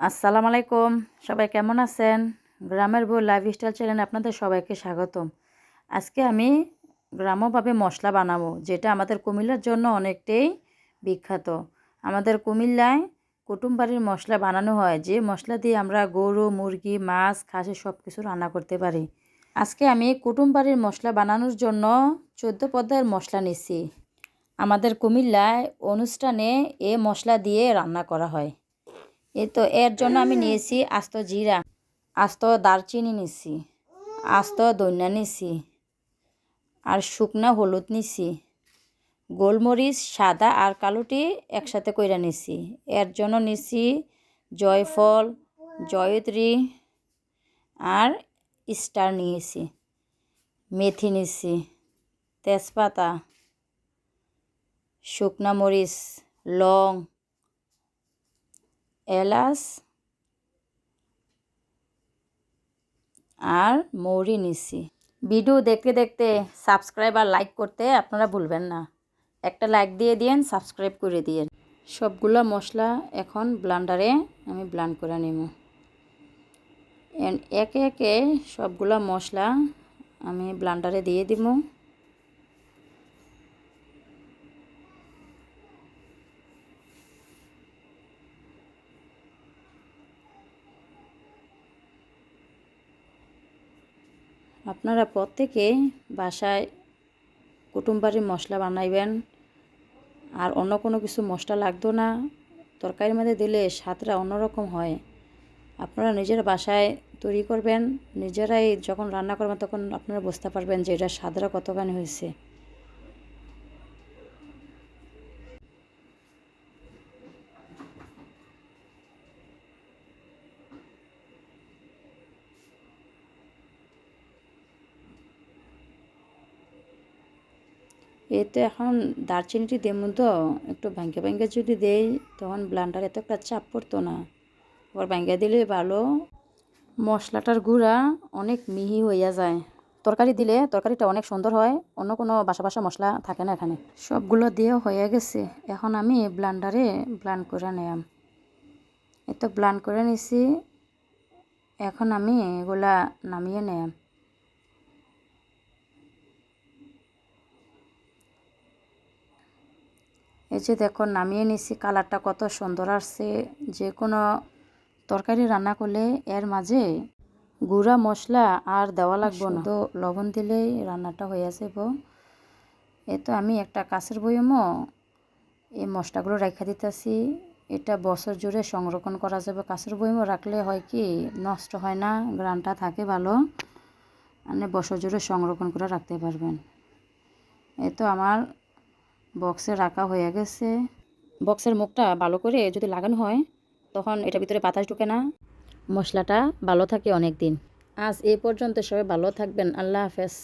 আসসালামু আলাইকুম। সবাই কেমন আছেন? গ্রামের বউ লাইফস্টাইল চ্যানেলে আপনাদের সবাইকে স্বাগতম। আজকে আমি গ্রাম্যভাবে মশলা বানাবো, যেটা আমাদের কুমিল্লার জন্য অনেকটাই বিখ্যাত। আমাদের কুমিল্লায় কুটুমবাড়ির মশলা বানানো হয়, যে মশলা দিয়ে আমরা গরু, মুরগি, মাছ, খাসি সব কিছু রান্না করতে পারি। আজকে আমি কুটুমবাড়ির মশলা বানানোর জন্য 14 পদের মশলা নিচ্ছি। আমাদের কুমিল্লায় অনুষ্ঠানে এ মশলা দিয়ে রান্না করা হয়। এর জন্য আমি নিয়েছি আস্ত জিরা, আস্ত দারচিনি নিছি, আস্ত ধনিয়া নিছি, আর শুকনা হলুদ নিছি, গোলমরিচ সাদা আর কালোটি একসাথে কইরা নিছি। এর জন্য নিছি জয়ফল, জয়ত্রী আর স্টার নিয়েছি, মেথি নিছি, তেজপাতা, শুকনা মরিচ, লং, এলাচ আর মৌরি নিছি। ভিডিও দেখতে দেখতে সাবস্ক্রাইব আর লাইক করতে আপনারা ভুলবেন না। একটা লাইক দিয়ে দিন, সাবস্ক্রাইব করে দিন। সবগুলো মশলা এখন ব্লেন্ডারে আমি ব্লেন্ড করে নিব। একে একে সবগুলো মশলা আমি ব্লেন্ডারে দিয়ে দিব। আপনারা প্রত্যেকে বাসায় কুটুমবাড়ির মশলা বানাইবেন, আর অন্য কোনো কিছু মশলা লাগতো না। তরকারির মধ্যে দিলে স্বাদটা অন্যরকম হয়। আপনারা নিজের বাসায় তৈরি করবেন, নিজেরাই যখন রান্না করবেন তখন আপনারা বুঝতে পারবেন যে এটা স্বাদটা কতখানি হয়েছে। তো এখন দারচিনিটি দেবো, তো একটু ভাঙ্গে ভাঙ্গে যদি দেই তখন ব্লেন্ডারে এত একটা চাপ পড়তো না। আবার ভাঙ্গে দিলে ভালো, মশলাটার গুঁড়া অনেক মিহি হইয়া যায়। তরকারি দিলে তরকারিটা অনেক সুন্দর হয়, অন্য কোনো বাসা বাসা মশলা থাকে না এখানে। সবগুলো দিয়ে হয়ে গেছে, এখন আমি ব্লেন্ডারে ব্লেন্ড করে নিলাম। তো ব্লেন্ড করে নিছি, এখন আমি এগুলা নামিয়ে নিলাম। এই যে দেখো নামিয়ে নিছি, কালারটা কত সুন্দর আসছে। যে কোনো তরকারি রান্না করলে এর মাঝে গুঁড়া মশলা আর দেওয়া লাগবে না, তো লবণ দিলেই রান্নাটা হয়ে যাব। তো আমি একটা কাঁচের বয়মও এই মশলাগুলো রেখে দিতেছি। এটা বছর জুড়ে সংরক্ষণ করা যাবে। কাঁচের বয়মও রাখলে হয় কি, নষ্ট হয় না, গ্রানটা থাকে ভালো, মানে বছর জুড়ে সংরক্ষণ করে রাখতে পারবেন। তো আমার বক্সে রাখা হয়ে গেছে। বক্সের মুখটা ভালো করে যদি লাগানো হয় তখন এটার ভিতরে বাতাস ঢুকে না, মশলাটা ভালো থাকে অনেক দিন। আজ এই পর্যন্ত, সবাই ভালো থাকবেন। আল্লাহ হাফেজ।